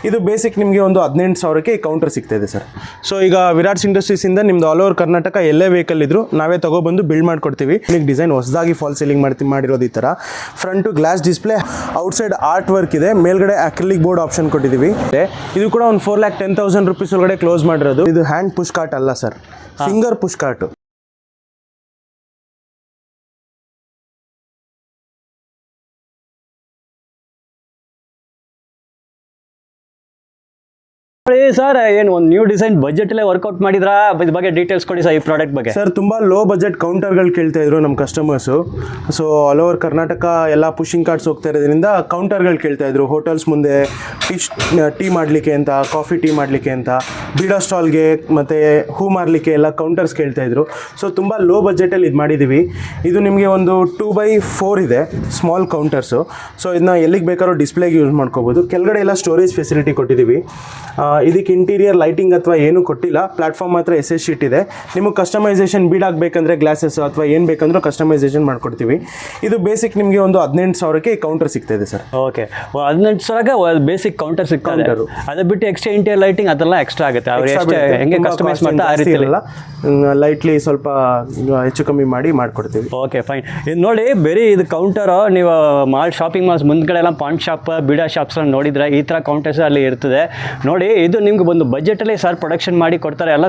ಇದು ಬೇಸಿಕ್ ನಿಮಗೆ ಒಂದು 18,000ಕ್ಕೆ ಈ ಕೌಂಟರ್ ಸಿಗ್ತಾ ಇದೆ ಸರ್. ಸೊ ಈಗ ವಿರಾಟ್ಸ್ ಇಂಡಸ್ಟ್ರೀಸಿಂದ ನಿಮ್ದು ಆಲ್ ಓವರ್ ಕರ್ನಾಟಕ ಎಲ್ಲೇ ವೆಹಿಕಲ್ ಇದ್ರು ನಾವೇ ತಗೊಬಂದು ಬಿಲ್ಡ್ ಮಾಡ್ಕೊಡ್ತೀವಿ. ಡಿಸೈನ್ ಹೊಸದಾಗಿ ಫಾಲ್ ಸೀಲಿಂಗ್ ಮಾಡಿರೋದು ಈ ಥರ. Front glass display, outside art work ಇದೆ, ಮೇಲ್ಗಡೆ ಅಕ್ರಿಲಿಕ್ ಬೋರ್ಡ್ ಆಪ್ಷನ್ ಕೊಟ್ಟಿದ್ದೀವಿ. ಇದು ಕೂಡ ಒಂದು 4,10,000 ರೂಪೀಸ್ ಒಳಗಡೆ ಕ್ಲೋಸ್ ಮಾಡಿರೋದು. ಇದು ಹ್ಯಾಂಡ್ ಪುಷ್ ಕಾರ್ಟ್ ಅಲ್ಲ sir, finger push cart. Sir ಏನು ಒಂದು ನ್ಯೂ ಡಿಸೈನ್ ಬಜೆಟಲ್ಲೇ ವರ್ಕೌಟ್ ಮಾಡಿದ್ರಾ? ಇದ್ರ ಬಗ್ಗೆ ಡೀಟೇಲ್ಸ್ ಕೊಡಿ ಸರ್ ಈ ಪ್ರಾಡಕ್ಟ್ ಬಗ್ಗೆ. ಸರ್ ತುಂಬ ಲೋ ಬಜೆಟ್ ಕೌಂಟರ್ಗಳು ಕೇಳ್ತಾ ಇದ್ರು ನಮ್ಮ customers. So all over Karnataka ಎಲ್ಲ ಪುಷಿಂಗ್ ಕಾರ್ಟ್ಸ್ ಹೋಗ್ತಾ ಇರೋದ್ರಿಂದ ಕೌಂಟರ್ಗಳು ಕೇಳ್ತಾ ಇದ್ರು. ಹೋಟೆಲ್ಸ್ ಮುಂದೆ ಟೀ ಮಾಡಲಿಕ್ಕೆ ಅಂತ, ಕಾಫಿ ಟೀ ಮಾಡಲಿಕ್ಕೆ ಅಂತ, ಬೀಡಾ ಸ್ಟಾಲ್ಗೆ ಮತ್ತು ಹೂ ಮಾರಲಿಕ್ಕೆ ಎಲ್ಲ ಕೌಂಟರ್ಸ್ ಕೇಳ್ತಾ ಇದ್ರು. ಸೊ ತುಂಬ ಲೋ ಬಜೆಟಲ್ಲಿ ಇದು ಮಾಡಿದ್ದೀವಿ. ಇದು ನಿಮಗೆ ಒಂದು 2x4 ಇದೆ ಸ್ಮಾಲ್ ಕೌಂಟರ್ಸು. ಸೊ ಇದನ್ನ ಎಲ್ಲಿಗೆ ಬೇಕಾದ್ರೂ ಡಿಸ್ಪ್ಲೇಗೆ ಯೂಸ್ ಮಾಡ್ಕೋಬೋದು. ಕೆಳಗಡೆ ಎಲ್ಲ ಸ್ಟೋರೇಜ್ ಫೆಸಿಲಿಟಿ ಕೊಟ್ಟಿದ್ದೀವಿ. ಇದಕ್ಕೆ ಇಂಟೀರಿಯರ್ ಲೈಟಿಂಗ್ ಅಥವಾ ಏನೂ ಕೊಟ್ಟಿಲ್ಲ, ಪ್ಲಾಟ್ಫಾರ್ಮ್ ಮಾತ್ರ SS ಶೀಟ್ ಇದೆ. ನಿಮಗೆ ಕಸ್ಟಮೈಸೇಷನ್ ಬೀಡಾಗಬೇಕಂದ್ರೆ ಗ್ಲಾಸಸ್ ಅಥವಾ ಏನು ಬೇಕಂದ್ರೂ ಕಸ್ಟಮೈಸೇಷನ್ ಮಾಡ್ಕೊಡ್ತೀವಿ. ಇದು ಬೇಸಿಕ್ ನಿಮಗೆ ಒಂದು 18,000ಕ್ಕೆ ಈ ಕೌಂಟರ್ ಸಿಗ್ತಾ ಇದೆ ಸರ್. ಓಕೆ, 18,000ಗೆ ಬೇಸಿಕ್ ಕೌಂಟರ್ ಸಿಗ್ತದೆ. ಅದು ಬಿಟ್ಟು ಎಕ್ಸ್ಟ್ರಾ ಇಂಟೀರಿಯರ್ ಲೈಟಿಂಗ್ ಅದೆಲ್ಲ ಎಕ್ಸ್ಟ್ರಾ ಆಗುತ್ತೆ. ಅವ್ರು ಹೆಂಗೆ ಕಸ್ಟಮೈಸ್ ಮಾಡ್ತಾ ಆ ರೀತಿ ಇಲ್ಲ, ಲೈಟ್ಲಿ ಸ್ವಲ್ಪ ಹೆಚ್ಚು ಕಮ್ಮಿ ಮಾಡಿ ಮಾಡ್ಕೊಡ್ತೀವಿ. Okay fine. ಇದು ನೋಡಿ ಬೇರೆ ಇದು ಕೌಂಟರು ನೀವು ಶಾಪಿಂಗ್ ಮಾಲ್ಸ್ ಮುಂದ್ಗಡೆ ಎಲ್ಲ ಪಾಯಿಂಟ್ ಶಾಪ್, ಬೀಡಾ ಶಾಪ್ಸ್ ನೋಡಿದ್ರೆ ಈ ಥರ ಕೌಂಟರ್ಸ್ ಅಲ್ಲಿ ಇರ್ತದೆ ನೋಡಿ. ಇದು ನಿಮ್ಗೆ ಒಂದು ಬಜೆಟಲ್ಲಿ ಸರ್ ಪ್ರೊಡಕ್ಷನ್ ಮಾಡಿ ಕೊಡ್ತಾರೆ. ಎಲ್ಲ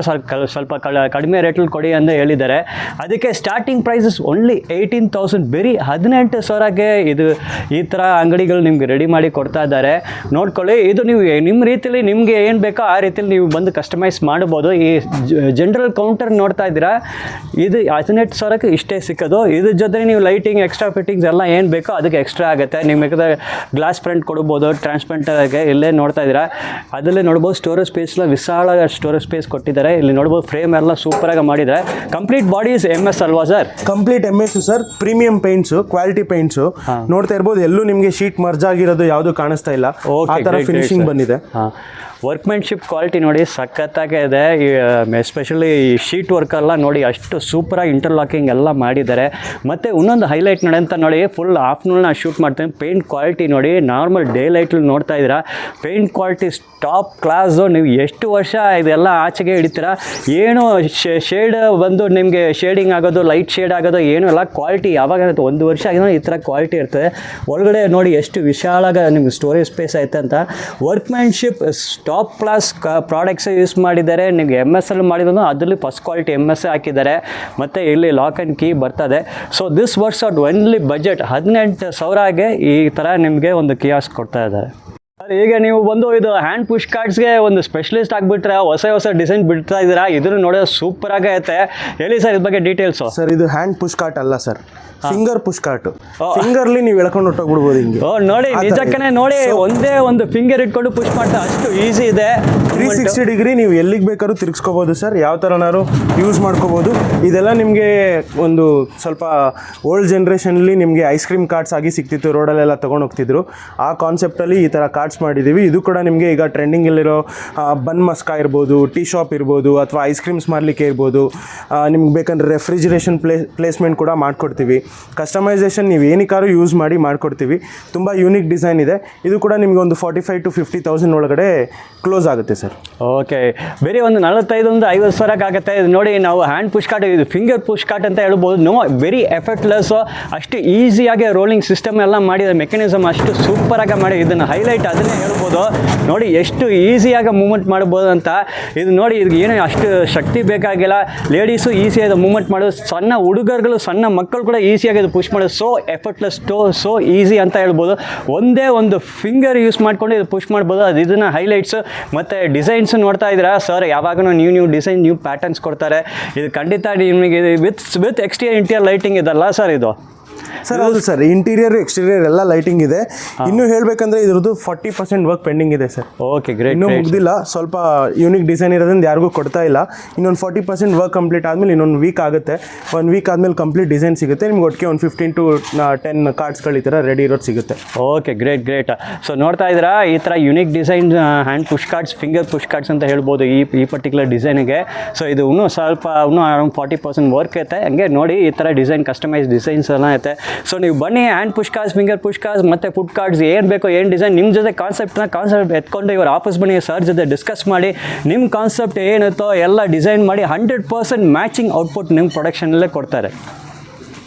ಸ್ವಲ್ಪ ಕಡಿಮೆ ರೇಟಲ್ಲಿ ಕೊಡಿ ಅಂತ ಹೇಳಿದ್ದಾರೆ. ಅದಕ್ಕೆ ಸ್ಟಾರ್ಟಿಂಗ್ ಪ್ರೈಸಸ್ ಓನ್ಲಿ 18,000, ಬರೀ 18,000ಕ್ಕೆ ಇದು ಈ ಥರ ಅಂಗಡಿಗಳು ನಿಮ್ಗೆ ರೆಡಿ ಮಾಡಿ ಕೊಡ್ತಾ ಇದ್ದಾರೆ. ನೋಡ್ಕೊಳ್ಳಿ, ಇದು ನೀವು ನಿಮ್ಮ ರೀತಿಯಲ್ಲಿ ನಿಮಗೆ ಏನು ಬೇಕೋ ಆ ರೀತಿಯಲ್ಲಿ ನೀವು ಬಂದು ಕಸ್ಟಮೈಸ್ ಮಾಡ್ಬೋದು. ಈ ಜನರಲ್ ಕೌಂಟರ್ ನೋಡ್ತಾ ಇದ್ದೀರಾ, ಇದು 18,000ಕ್ಕೆ ಇಷ್ಟೇ ಸಿಕ್ಕೋದು. ಇದ್ರ ಜೊತೆ ನೀವು ಲೈಟಿಂಗ್, ಎಕ್ಸ್ಟ್ರಾ ಫಿಟ್ಟಿಂಗ್ಸ್ ಎಲ್ಲ ಏನು ಬೇಕೋ ಅದಕ್ಕೆ ಎಕ್ಸ್ಟ್ರಾ ಆಗುತ್ತೆ. ನೀವು ಬೇಕಾದ್ರೆ ಗ್ಲಾಸ್ ಫ್ರಂಟ್ ಕೊಡ್ಬೋದು, ಟ್ರಾನ್ಸ್ಪರೆಂಟ್ ಆಗಿ. ಇಲ್ಲೇ ನೋಡ್ತಾ ಇದ್ದೀರಾ, ಅದಲ್ಲೇ ನೋಡ್ಬೋದು ಸ್ಟೋರೇಜ್ ಸ್ಪೇಸ್ ಎಲ್ಲ ವಿಶಾಲ ಸ್ಟೋರೇಜ್ ಸ್ಪೇಸ್ ಕೊಟ್ಟಿದ್ದಾರೆ. ಇಲ್ಲಿ ನೋಡ್ಬೋದು ಫ್ರೇಮ್ ಎಲ್ಲ ಸೂಪರಾಗಿ ಮಾಡಿದ್ದಾರೆ. ಕಂಪ್ಲೀಟ್ ಬಾಡೀಸ್ MS ಅಲ್ವಾ sir? Complete MS sir. Premium paints, quality paints ನೋಡ್ತಾ ಇರ್ಬೋದು. ಎಲ್ಲೂ ನಿಮಗೆ ಶೀಟ್ ಮರ್ಜ್ ಆಗಿರೋದು ಯಾವುದು ಕಾಣಿಸ್ತಾ ಇಲ್ಲ. ಆ ಥರ ಫಿನಿಶಿಂಗ್ ಬಂದಿದೆ. ವರ್ಕ್ಮೆನ್ಶಿಪ್ ಕ್ವಾಲಿಟಿ ನೋಡಿ ಸಖತ್ತಾಗೆ ಇದೆ. ಎಸ್ಪೆಷಲಿ ಈ ಶೀಟ್ ವರ್ಕೆಲ್ಲ ನೋಡಿ ಅಷ್ಟು ಸೂಪರಾಗಿ ಇಂಟರ್ಲಾಕಿಂಗ್ ಎಲ್ಲ ಮಾಡಿದ್ದಾರೆ. ಮತ್ತು ಇನ್ನೊಂದು ಹೈಲೈಟ್ ನೋಡಿ ಅಂತ ನೋಡಿ, ಫುಲ್ ಆಫ್ಟರ್ನೂನ್ ಶೂಟ್ ಮಾಡ್ತೀನಿ. ಪೇಂಟ್ ಕ್ವಾಲಿಟಿ ನೋಡಿ, ನಾರ್ಮಲ್ ಡೇ ಲೈಟಲ್ಲಿ ನೋಡ್ತಾ ಇದ್ದೀರಾ, ಪೇಂಟ್ ಕ್ವಾಲಿಟಿ ಟಾಪ್ ಕ್ಲಾಸು. ನೀವು ಎಷ್ಟು ವರ್ಷ ಇದೆಲ್ಲ ಆಚೆಗೆ ಹಿಡಿತೀರಾ, ಏನು ಶೇಡ್ ಬಂದು ನಿಮಗೆ ಶೇಡಿಂಗ್ ಆಗೋದು, ಲೈಟ್ ಶೇಡ್ ಆಗೋದು ಏನೂ ಇಲ್ಲ. ಕ್ವಾಲಿಟಿ ಯಾವಾಗ ಇರುತ್ತೆ, 1 ವರ್ಷ ಆಗಿರೋ ಈ ಥರ ಕ್ವಾಲಿಟಿ ಇರ್ತದೆ. ಒಳಗಡೆ ನೋಡಿ ಎಷ್ಟು ವಿಶಾಲಾಗಿ ನಿಮ್ಗೆ ಸ್ಟೋರೇಜ್ ಸ್ಪೇಸ್ ಐತೆ ಅಂತ. Workmanship top class products use ಮಾಡಿದ್ದಾರೆ. ನಿಮಗೆ MS ಅಲ್ಲಿ ಮಾಡಿರೋದು ಅದರಲ್ಲಿ ಫಸ್ಟ್ ಕ್ವಾಲಿಟಿ MS ಹಾಕಿದ್ದಾರೆ. ಮತ್ತು ಇಲ್ಲಿ ಲಾಕ್ ಆ್ಯಂಡ್ ಕೀ ಬರ್ತದೆ. So this works out only budget 18,000ಗೆ ಈ ಥರ ನಿಮಗೆ ಒಂದು ಕಿಯಾಸ್ಕ್ ಕೊಡ್ತಾ ಇದ್ದಾರೆ. ಈಗ ನೀವು ಬಂದು ಇದು ಹ್ಯಾಂಡ್ ಪುಷ್ ಕಾರ್ಡ್ಸ್ಗೆ ಒಂದು ಸ್ಪೆಷಲಿಸ್ಟ್ ಆಗಿಬಿಟ್ರೆ ಹೊಸ ಡಿಸೈನ್ ಬಿಡ್ತಾ ಇದ್ದೀರಾ. ಇದನ್ನು ನೋಡೋದು ಸೂಪರ್ ಆಗೈತೆ. ಹೇಳಿ ಸರ್ ಇದ್ರ ಬಗ್ಗೆ ಡೀಟೇಲ್ಸು. ಸರ್ ಇದು ಹ್ಯಾಂಡ್ ಪುಷ್ ಕಾರ್ಟ್ ಅಲ್ಲ ಸರ್, ಫಿಂಗರ್ ಪುಷ್ ಕಾರ್ಟ್. ಫಿಂಗರ್ಲಿ ನೀವು ಎಳ್ಕೊಂಡು ಹೊಟ್ಟೋಗ್ಬಿಡ್ಬೋದು ಹಿಂಗೆ. ನೋಡಿ ನಿಜಕ್ಕನೆ ನೋಡಿ, ಒಂದೇ ಒಂದು ಫಿಂಗರ್ ಇಟ್ಕೊಂಡು ಪುಷ್ ಮಾಡ್ತಾ ಅಷ್ಟು ಈಸಿ ಇದೆ. 360 ಡಿಗ್ರಿ ನೀವು ಎಲ್ಲಿಗೆ ಬೇಕಾದ್ರೂ ತಿರುಗಿಸ್ಕೋಬೋದು ಸರ್. ಯಾವ ಥರನಾದ್ರು ಯೂಸ್ ಮಾಡ್ಕೋಬೋದು. ಇದೆಲ್ಲ ನಿಮಗೆ ಒಂದು ಸ್ವಲ್ಪ ಓಲ್ಡ್ ಜನ್ರೇಷನಲ್ಲಿ ನಿಮಗೆ ಐಸ್ ಕ್ರೀಮ್ ಕಾರ್ಟ್ಸ್ ಆಗಿ ಸಿಗ್ತಿತ್ತು, ರೋಡಲ್ಲೆಲ್ಲ ತೊಗೊಂಡು ಹೋಗ್ತಿದ್ರು. ಆ ಕಾನ್ಸೆಪ್ಟಲ್ಲಿ ಈ ಥರ ಕಾರ್ಟ್ಸ್ ಮಾಡಿದ್ದೀವಿ. ಇದು ಕೂಡ ನಿಮಗೆ ಈಗ ಟ್ರೆಂಡಿಂಗಲ್ಲಿರೋ ಬನ್ ಮಸ್ಕಾ ಇರ್ಬೋದು, ಟೀ ಶಾಪ್ ಇರ್ಬೋದು, ಅಥವಾ ಐಸ್ ಕ್ರೀಮ್ಸ್ ಮಾರಲಿಕ್ಕೆ ಇರ್ಬೋದು. ನಿಮ್ಗೆ ಬೇಕಂದ್ರೆ ರೆಫ್ರಿಜರೇಷನ್ ಪ್ಲೇಸ್ಮೆಂಟ್ ಕೂಡ ಮಾಡಿಕೊಡ್ತೀವಿ. ಕಸ್ಟಮೈಸೇಷನ್ ನೀವು ಏನಕ್ಕಾದ್ರೂ ಯೂಸ್ ಮಾಡಿ ಮಾಡಿಕೊಡ್ತೀವಿ. ತುಂಬ ಯೂನಿಕ್ ಡಿಸೈನ್ ಇದೆ. ಇದು ಕೂಡ ನಿಮಗೆ ಒಂದು 45,000 to 50,000 ಒಳಗಡೆ ಕ್ಲೋಸ್ ಆಗುತ್ತೆ ಸರ್. ಓಕೆ, ಬೇರೆ ಒಂದು 45,000-50,000 ಆಗುತ್ತೆ. ಇದು ನೋಡಿ, ನಾವು ಹ್ಯಾಂಡ್ ಪುಷ್ ಕಾರ್ಟ್, ಇದು ಫಿಂಗರ್ ಪುಷ್ ಕಾರ್ಟ್ ಅಂತ ಹೇಳ್ಬೋದು. ವೆರಿ ಎಫೆಕ್ಟ್ಲೆಸ್ಸು, ಅಷ್ಟು ಈಸಿಯಾಗಿ ರೋಲಿಂಗ್ ಸಿಸ್ಟಮ್ ಎಲ್ಲ ಮಾಡಿದ ಮೆಕ್ಯಾನಿಸಮ್ ಅಷ್ಟು ಸೂಪರಾಗಿ ಮಾಡಿ. ಇದನ್ನು ಹೈಲೈಟ್ ಅದನ್ನೇ ಹೇಳ್ಬೋದು. ನೋಡಿ ಎಷ್ಟು ಈಸಿಯಾಗಿ ಮೂವ್ಮೆಂಟ್ ಮಾಡ್ಬೋದು ಅಂತ. ಇದು ನೋಡಿ, ಇದು ಏನು ಅಷ್ಟು ಶಕ್ತಿ ಬೇಕಾಗಿಲ್ಲ. ಲೇಡೀಸು ಈಸಿಯಾಗಿ ಮೂವ್ಮೆಂಟ್ ಮಾಡೋದು, ಸಣ್ಣ ಹುಡುಗರುಗಳು, ಸಣ್ಣ ಮಕ್ಕಳು ಕೂಡ ಈಸಿಯಾಗಿ ಇದು ಪುಷ್ ಮಾಡೋದು. ಸೋ ಎಫರ್ಟ್ಲೆಸ್, ಸೋ ಈಸಿ ಅಂತ ಹೇಳ್ಬೋದು. ಒಂದೇ ಒಂದು ಫಿಂಗರ್ ಯೂಸ್ ಮಾಡ್ಕೊಂಡು ಇದು ಪುಷ್ ಮಾಡ್ಬೋದು. ಅದು ಇದನ್ನು ಹೈಲೈಟ್ಸು. ಮತ್ತು ಡಿಸೈನ್ಸ್ ನೋಡ್ತಾ ಇದ್ದೀರಾ ಸರ್, ಯಾವಾಗೂ ನ್ಯೂ ಡಿಸೈನ್, ನ್ಯೂ ಪ್ಯಾಟರ್ನ್ಸ್ ಕೊಡ್ತಾರೆ. ಇದು ಖಂಡಿತ ನಿಮಗೆ ವಿತ್ ಎಕ್ಸ್ಟೀರಿಯರ್ ಇಂಟೀರಿಯರ್ ಲೈಟಿಂಗ್ ಇದಲ್ಲ ಸರ್ ಇದು? ಸರ್ ಹೌದು ಸರ್, ಇಂಟೀರಿಯರ್ ಎಕ್ಸ್ಟೀರಿಯರ್ ಎಲ್ಲ ಲೈಟಿಂಗ್ ಇದೆ. ಇನ್ನೂ ಹೇಳಬೇಕಂದ್ರೆ ಇದ್ರದ್ದು 40% ವರ್ಕ್ ಪೆಂಡಿಂಗ್ ಇದೆ ಸರ್. Okay great. ಇನ್ನೂ ಮುಗ್ದಿಲ್ಲ, ಸ್ವಲ್ಪ ಯೂನಿಕ್ ಡಿಸೈನ್ ಇರೋದ್ರಿಂದ ಯಾರಿಗೂ ಕೊಡ್ತಾ ಇಲ್ಲ. ಇನ್ನೊಂದು 40% ವರ್ಕ್ ಕಂಪ್ಲೀಟ್ ಆದಮೇಲೆ ಇನ್ನೊಂದು ವೀಕ್ ಆಗುತ್ತೆ. 1 ವೀಕ್ ಆದಮೇಲೆ ಕಂಪ್ಲೀಟ್ ಡಿಸೈನ್ ಸಿಗುತ್ತೆ ನಿಮ್ಗೆ. ಒಟ್ಟಿಗೆ ಒಂದು 15 to 10 ಕಾರ್ಡ್ಸ್ಗಳು ಈ ಥರ ರೆಡಿ ಇರೋದು ಸಿಗುತ್ತೆ. Okay great. ಸೊ ನೋಡ್ತಾ ಇದ್ದೀರಾ, ಈ ಥರ unique design hand push cards, finger push cards ಅಂತ ಹೇಳ್ಬೋದು ಈ ಪರ್ಟಿಕ್ಯುಲರ್ ಡಿಸೈನಿಗೆ. ಸೊ ಇದು ಇನ್ನೂ ಅರೌಂಡ್ 40% ವರ್ಕ್ ಐತೆ. ಹಂಗೆ ನೋಡಿ, ಈ ಥರ ಡಿಸೈನ್, ಕಸ್ಟಮೈಸ್ ಡಿಸೈನ್ಸ್ ಎಲ್ಲ ಐತೆ. ಸೊ ನೀವು ಬನ್ನಿ, hand push cars, finger push cars ಮತ್ತು ಫುಡ್ ಕಾರ್ಡ್ಸ್ ಏನು ಬೇಕೋ, ಏನು ಡಿಸೈನ್ ನಿಮ್ಮ ಜೊತೆ ಕಾನ್ಸೆಪ್ಟ್ ಎತ್ಕೊಂಡು ಇವ್ರ ಆಫೀಸ್ ಬನ್ನಿ, ಸರ್ ಜೊತೆ ಡಿಸ್ಕಸ್ ಮಾಡಿ ನಿಮ್ಮ ಕಾನ್ಸೆಪ್ಟ್ ಏನಿತ್ತೋ ಎಲ್ಲ ಡಿಸೈನ್ ಮಾಡಿ 100% ಮ್ಯಾಚಿಂಗ್ ಔಟ್ಪುಟ್ ನಿಮ್ಮ ಪ್ರೊಡಕ್ಷನಲ್ಲೇ ಕೊಡ್ತಾರೆ.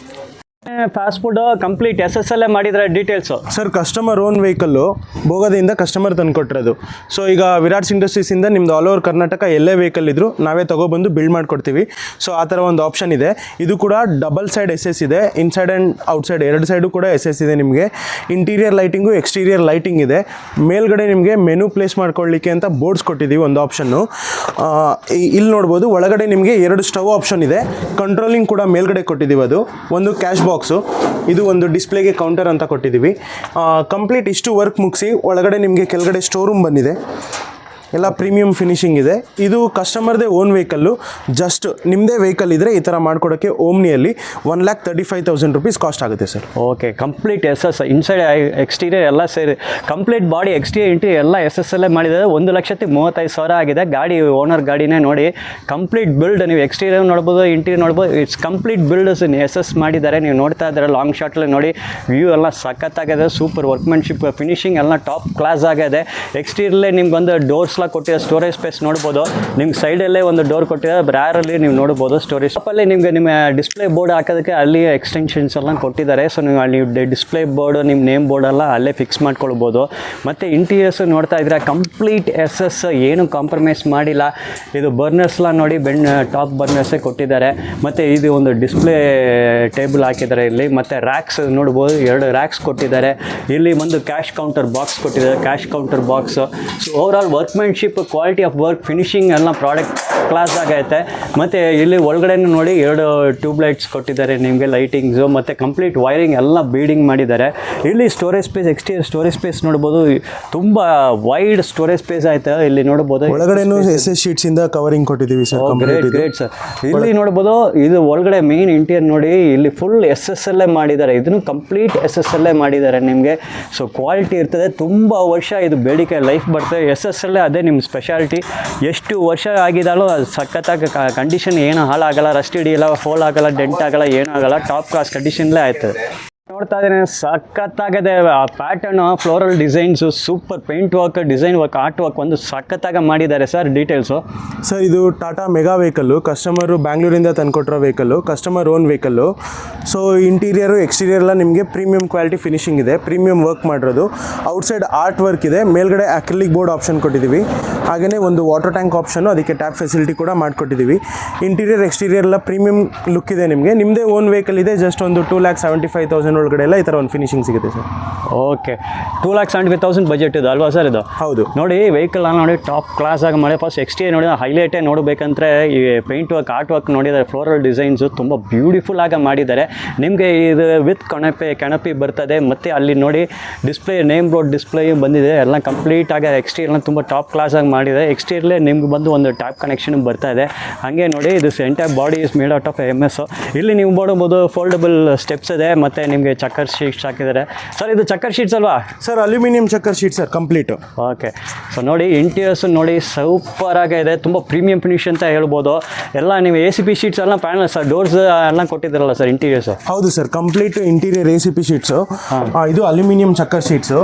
ಫಾಸ್ಟ್ ಫುಡ್ ಕಂಪ್ಲೀಟ್ SSL ಮಾಡಿದರೆ details. Sir customer own vehicle ಭೋಗದಿಂದ ಕಸ್ಟಮರ್ ತಂದುಕೊಟ್ಟಿರೋದು. ಸೊ ಈಗ ವಿರಾಟ್ಸ್ ಇಂಡಸ್ಟ್ರೀಸಿಂದ ನಿಮ್ಮದು ಆಲ್ ಓವರ್ ಕರ್ನಾಟಕ ಎಲ್ಲೇ ವೆಹಿಕಲ್ ಇದ್ದರೂ ನಾವೇ ತೊಗೊಬಂದು ಬಿಲ್ಡ್ ಮಾಡಿಕೊಡ್ತೀವಿ. ಸೊ ಆ ಥರ ಒಂದು ಆಪ್ಷನ್ ಇದೆ. ಇದು ಕೂಡ ಡಬಲ್ ಸೈಡ್ SS ಇದೆ, ಇನ್ಸೈಡ್ ಆ್ಯಂಡ್ ಔಟ್ಸೈಡ್ ಎರಡು ಸೈಡು ಕೂಡ SS ಇದೆ. ನಿಮಗೆ ಇಂಟೀರಿಯರ್ ಲೈಟಿಂಗು, ಎಕ್ಸ್ಟೀರಿಯರ್ ಲೈಟಿಂಗ್ ಇದೆ. ಮೇಲ್ಗಡೆ ನಿಮಗೆ ಮೆನು ಪ್ಲೇಸ್ ಮಾಡ್ಕೊಳ್ಳಿಕ್ಕೆ ಅಂತ ಬೋರ್ಡ್ಸ್ ಕೊಟ್ಟಿದ್ದೀವಿ ಒಂದು ಆಪ್ಷನ್ನು. ಇಲ್ಲಿ ನೋಡ್ಬೋದು, ಒಳಗಡೆ ನಿಮಗೆ 2 ಸ್ಟವ್ ಆಪ್ಷನ್ ಇದೆ. ಕಂಟ್ರೋಲಿಂಗ್ ಕೂಡ ಮೇಲ್ಗಡೆ ಕೊಟ್ಟಿದ್ದೀವಿ. ಅದು ಒಂದು ಕ್ಯಾಶ್ ಬಾಕ್ಸು, ಇದು ಒಂದು ಡಿಸ್ಪ್ಲೇಗೆ ಕೌಂಟರ್ ಅಂತ ಕೊಟ್ಟಿದ್ದೀವಿ. ಕಂಪ್ಲೀಟ್ ಇಷ್ಟು ವರ್ಕ್ ಮುಗಿಸಿ ಒಳಗಡೆ ನಿಮಗೆ ಕೆಳಗಡೆ ಸ್ಟೋರ್ ರೂಮ್ ಬಂದಿದೆ. ಎಲ್ಲ ಪ್ರೀಮಿಯಂ ಫಿನಿಶಿಂಗ್ ಇದೆ. ಇದು ಕಸ್ಟಮರ್ದೇ ಓನ್ ವೆಹಿಕಲ್ಲು. ಜಸ್ಟ್ ನಿಮ್ಮದೇ ವೆಹಿಕಲ್ ಇದ್ದರೆ ಈ ಥರ ಮಾಡಿಕೊಡೋಕ್ಕೆ ಓಮ್ನಿಯಲ್ಲಿ 1,35,000 rupees ಕಾಸ್ಟ್ ಆಗುತ್ತೆ sir. Okay, complete SS inside exterior ಎಲ್ಲ ಸೇರಿ ಕಂಪ್ಲೀಟ್ ಬಾಡಿ ಎಕ್ಸ್ಟೀರಿಯರ್ ಇಂಟೀರಿಯರ್ ಎಲ್ಲ SSL ಮಾಡಿದರೆ 1,35,000 ಆಗಿದೆ. ಗಾಡಿ ಓನರ್ ಗಾಡಿನೇ ನೋಡಿ, ಕಂಪ್ಲೀಟ್ ಬಿಲ್ಡ್. ನೀವು ಎಕ್ಸ್ಟೀರಿಯರ್ ನೋಡ್ಬೋದು, ಇಂಟೀರಿಯರ್ ನೋಡ್ಬೋದು, ಇಟ್ಸ್ ಕಂಪ್ಲೀಟ್ ಬಿಲ್ಡರ್ಸ್ SS ಮಾಡಿದ್ದಾರೆ. ನೀವು ನೋಡ್ತಾ ಇದ್ದಾರೆ ಲಾಂಗ್ ಶಾರ್ಟಲ್ಲಿ ನೋಡಿ, ವ್ಯೂ ಎಲ್ಲ ಸಖತ್ತಾಗಿದೆ. ಸೂಪರ್ ವರ್ಕ್ಮೆನ್ಶಿಪ್, ಫಿನಿಶಿಂಗ್ ಎಲ್ಲ ಟಾಪ್ ಕ್ಲಾಸ್ ಆಗಿದೆ. ಎಕ್ಸ್ಟೀರಿಯರ್ಲೇ ನಿಮ್ಗೊಂದು ಡೋರ್ಸ್ ಕೊಟ್ಟಿರೋ ಸ್ಟೋರೇಜ್ ಸ್ಪೇಸ್ ನೋಡ್ಬೋದು. ನಿಮ್ಗೆ ಸೈಡಲ್ಲೇ ಒಂದು ಡೋರ್ ಕೊಟ್ಟಿದ್ದಾರೆ, ಬ್ರ್ಯಾರಲ್ಲಿ ನೀವು ನೋಡ್ಬೋದು ಸ್ಟೋರೇಜ್. ಅಲ್ಲಿ ನಿಮಗೆ ನಿಮ್ಮ ಡಿಸ್ಪ್ಲೇ ಬೋರ್ಡ್ ಹಾಕೋದಕ್ಕೆ ಅಲ್ಲಿ ಎಕ್ಸ್ಟೆನ್ಷನ್ಸ್ ಎಲ್ಲ ಕೊಟ್ಟಿದ್ದಾರೆ. ಸೊ ನೀವು ಅಲ್ಲಿ ಡಿಸ್ಪ್ಲೇ ಬೋರ್ಡು, ನಿಮ್ಮ ನೇಮ್ ಬೋರ್ಡ್ ಎಲ್ಲ ಅಲ್ಲೇ ಫಿಕ್ಸ್ ಮಾಡ್ಕೊಳ್ಬೋದು. ಮತ್ತು ಇಂಟೀರಿಯರ್ಸ್ ನೋಡ್ತಾ ಇದ್ರೆ ಕಂಪ್ಲೀಟ್ SS, ಏನು ಕಾಂಪ್ರಮೈಸ್ ಮಾಡಿಲ್ಲ. ಇದು ಬರ್ನರ್ಸ್ಲ ನೋಡಿ, ಟಾಪ್ ಬರ್ನರ್ಸೇ ಕೊಟ್ಟಿದ್ದಾರೆ. ಮತ್ತು ಇದು ಒಂದು ಡಿಸ್ಪ್ಲೇ ಟೇಬಲ್ ಹಾಕಿದ್ದಾರೆ ಇಲ್ಲಿ. ಮತ್ತು ರ್ಯಾಕ್ಸ್ ನೋಡ್ಬೋದು, 2 ರ್ಯಾಕ್ಸ್ ಕೊಟ್ಟಿದ್ದಾರೆ. ಇಲ್ಲಿ ಒಂದು ಕ್ಯಾಶ್ ಕೌಂಟರ್ ಬಾಕ್ಸ್ ಕೊಟ್ಟಿದ್ದಾರೆ, cash counter box. So overall workmanship, quality of work, finishing ಎಲ್ಲ ಪ್ರಾಡಕ್ಟ್ ಕ್ಲಾಸ್ ಆಗೈತೆ. ಮತ್ತು ಇಲ್ಲಿ ಒಳಗಡೆ ನೋಡಿ 2 ಟ್ಯೂಬ್ಲೈಟ್ಸ್ ಕೊಟ್ಟಿದ್ದಾರೆ ನಿಮಗೆ, ಲೈಟಿಂಗ್ಸು ಮತ್ತು ಕಂಪ್ಲೀಟ್ ವೈರಿಂಗ್ ಎಲ್ಲ ಬೀಡಿಂಗ್ ಮಾಡಿದ್ದಾರೆ. ಇಲ್ಲಿ storage space, exterior storage space ನೋಡ್ಬೋದು, ತುಂಬ ವೈಡ್ ಸ್ಟೋರೇಜ್ ಸ್ಪೇಸ್ ಆಯ್ತು. ಇಲ್ಲಿ ನೋಡ್ಬೋದು ಒಳಗಡೆನೂ SS ಶೀಟ್ಸಿಂದ ಕವರಿಂಗ್ ಕೊಟ್ಟಿದ್ದೀವಿ ಸರ್. Great sir. ಇಲ್ಲಿ ನೋಡ್ಬೋದು, ಇದು ಒಳಗಡೆ ಮೇನ್ ಇಂಟೀರಿಯರ್ ನೋಡಿ, ಇಲ್ಲಿ ಫುಲ್ SSL ಮಾಡಿದ್ದಾರೆ. ಇದನ್ನು ಕಂಪ್ಲೀಟ್ SSL ಮಾಡಿದ್ದಾರೆ ನಿಮಗೆ. ಸೊ ಕ್ವಾಲಿಟಿ ಇರ್ತದೆ, ತುಂಬ ವರ್ಷ ಇದು ಬೇಡಿಕೆ ಲೈಫ್ ಬರ್ತದೆ. SSL ಅದೇ ನಿಮ್ಮ ಸ್ಪೆಷಾಲಿಟಿ. ಎಷ್ಟು ವರ್ಷ ಆಗಿದಾಲೋ ಅದು ಸಖತ್ತಾಗಿ ಕಂಡೀಷನ್ ಏನು ಹಾಳಾಗಲ್ಲ, ರಸ್ಟ್ ಹಿಡಿಯಲ್ಲ, ಫೋಲ್ ಆಗಲ್ಲ, ಡೆಂಟ್ ಆಗಲ್ಲ, ಏನೂ ಆಗಲ್ಲ. ಟಾಪ್ ಕ್ಲಾಸ್ ಕಂಡೀಷನ್ಲೇ ಆಯ್ತದೆ. ನೋಡ್ತಾ ಇದ್ದೀನಿ, ಸಖತ್ತಾಗಿದೆ. ಆ pattern, floral designs, super paint work, design work, art work ಒಂದು ಸಖತ್ತಾಗಿ ಮಾಡಿದ್ದಾರೆ ಸರ್. ಡೀಟೇಲ್ಸು ಸರ್, ಇದು ಟಾಟಾ ಮೆಗಾ ವೆಹಿಕಲ್ಲು. ಕಸ್ಟಮರು ಬ್ಯಾಂಗ್ಳೂರಿಂದ ತಂದುಕೊಟ್ಟಿರೋ vehicle, customer own vehicle. So interior, exterior ಎಲ್ಲ ನಿಮಗೆ ಪ್ರೀಮಿಯಂ ಕ್ವಾಲಿಟಿ ಫಿನಿಶಿಂಗ್ ಇದೆ, ಪ್ರೀಮಿಯಂ ವರ್ಕ್ ಮಾಡಿರೋದು. ಔಟ್ಸೈಡ್ ಆರ್ಟ್ ವರ್ಕ್ ಇದೆ. ಮೇಲ್ಗಡೆ ಅಕ್ರಿಲಿಕ್ ಬೋರ್ಡ್ ಆಪ್ಷನ್ ಕೊಟ್ಟಿದ್ದೀವಿ. ಹಾಗೆಯೇ ಒಂದು ವಾಟರ್ ಟ್ಯಾಂಕ್ ಆಪ್ಷನ್ನು, ಅದಕ್ಕೆ ಟ್ಯಾಪ್ ಫೆಸಿಲಿಟಿ ಕೂಡ ಮಾಡಿಕೊಟ್ಟಿದ್ದೀವಿ. ಇಂಟೀರಿಯರ್, ಎಕ್ಸ್ಟೀರಿಯರ್ ಎಲ್ಲ ಪ್ರೀಮಿಯಂ ಲುಕ್ ಇದೆ ನಿಮಗೆ. ನಿಮ್ಮದೇ ಓನ್ ವೆಹಿಕಲ್ ಇದೆ. ಜಸ್ಟ್ ಒಂದು 2,75,000 ಒಳಗಡೆ ಎಲ್ಲ ಈ ಥರ ಒಂದು ಫಿನಿಶಿಂಗ್ ಸಿಗುತ್ತೆ ಸರ್. ಓಕೆ, 2,75,000 ಬಜೆಟ್ ಇದು ಅಲ್ವಾ ಸರ್? ಇದು ಹೌದು. ನೋಡಿ ವೆಹಿಕಲ್ ನೋಡಿ ಟಾಪ್ ಕ್ಲಾಸ್ ಆಗಿ ಮಾಡಿ. ಫಸ್ಟ್ ಎಕ್ಸ್ಟೀರಿಯರ್ ನೋಡಿ, ಹೈಲೈಟೇ ನೋಡಬೇಕಂದ್ರೆ ಈ ಪೇಂಟ್ ವರ್ಕ್, ಆರ್ಟ್ ವರ್ಕ್ ನೋಡಿದ್ದಾರೆ. ಫ್ಲೋರಲ್ ಡಿಸೈನ್ಸು ತುಂಬ ಬ್ಯೂಟಿಫುಲ್ ಆಗಿ ಮಾಡಿದ್ದಾರೆ. ನಿಮಗೆ ಇದು ವಿತ್ ಕೆನಪಿ ಬರ್ತದೆ. ಮತ್ತು ಅಲ್ಲಿ ನೋಡಿ ಡಿಸ್ಪ್ಲೇ, ನೇಮ್ ಬೋರ್ಡ್ ಡಿಸ್ಪ್ಲೇ ಬಂದಿದೆ. ಎಲ್ಲ ಕಂಪ್ಲೀಟ್ ಆಗಿ ಎಕ್ಸ್ಟೀರಿಯರ್ನ ತುಂಬ ಟಾಪ್ ಕ್ಲಾಸ್ ಆಗಿ ಮಾಡಿದೆ. ಎಕ್ಸ್ಟೀರಿಯರ್ಲೇ ನಿಮ್ಗೆ ಬಂದು ಒಂದು ಟ್ಯಾಪ್ ಕನೆಕ್ಷನ್ ಬರ್ತಾ ಇದೆ. ಹಾಗೆ ನೋಡಿ, ಇದು entire body is made out of MS. ಇಲ್ಲಿ ನೀವು ನೋಡ್ಬೋದು ಫೋಲ್ಡಬಲ್ ಸ್ಟೆಪ್ಸ್ ಇದೆ. ಮತ್ತು ನಿಮಗೆ ಚಕ್ಕರ್ ಶೀಟ್ಸ್ ಹಾಕಿದ್ದಾರೆ ಸರ್. ಇದು ಚಕ್ಕರ್ ಶೀಟ್ಸ್ ಅಲ್ವಾ sir? Aluminium checker sheet sir, complete. Okay, so ನೋಡಿ ಇಂಟೀರಿಯರ್ಸ್ ನೋಡಿ ಸೂಪರ್ ಆಗಿದೆ. ತುಂಬ ಪ್ರೀಮಿಯಂ ಫಿನಿಶ್ ಅಂತ ಹೇಳ್ಬೋದು. ಎಲ್ಲ ನೀವು ACP ಶೀಟ್ಸ್ ಎಲ್ಲ ಪ್ಯಾನಲ್ ಸರ್, ಡೋರ್ಸ್ ಎಲ್ಲ ಕೊಟ್ಟಿದ್ದಾರಲ್ಲ ಸರ್ ಇಂಟೀರಿಯರ್ಸ್? ಹೌದು sir, complete interior ACP sheets. ಇದು ಅಲ್ಯೂಮಿನಿಯಂ ಚಕ್ಕರ್ ಶೀಟ್ಸು,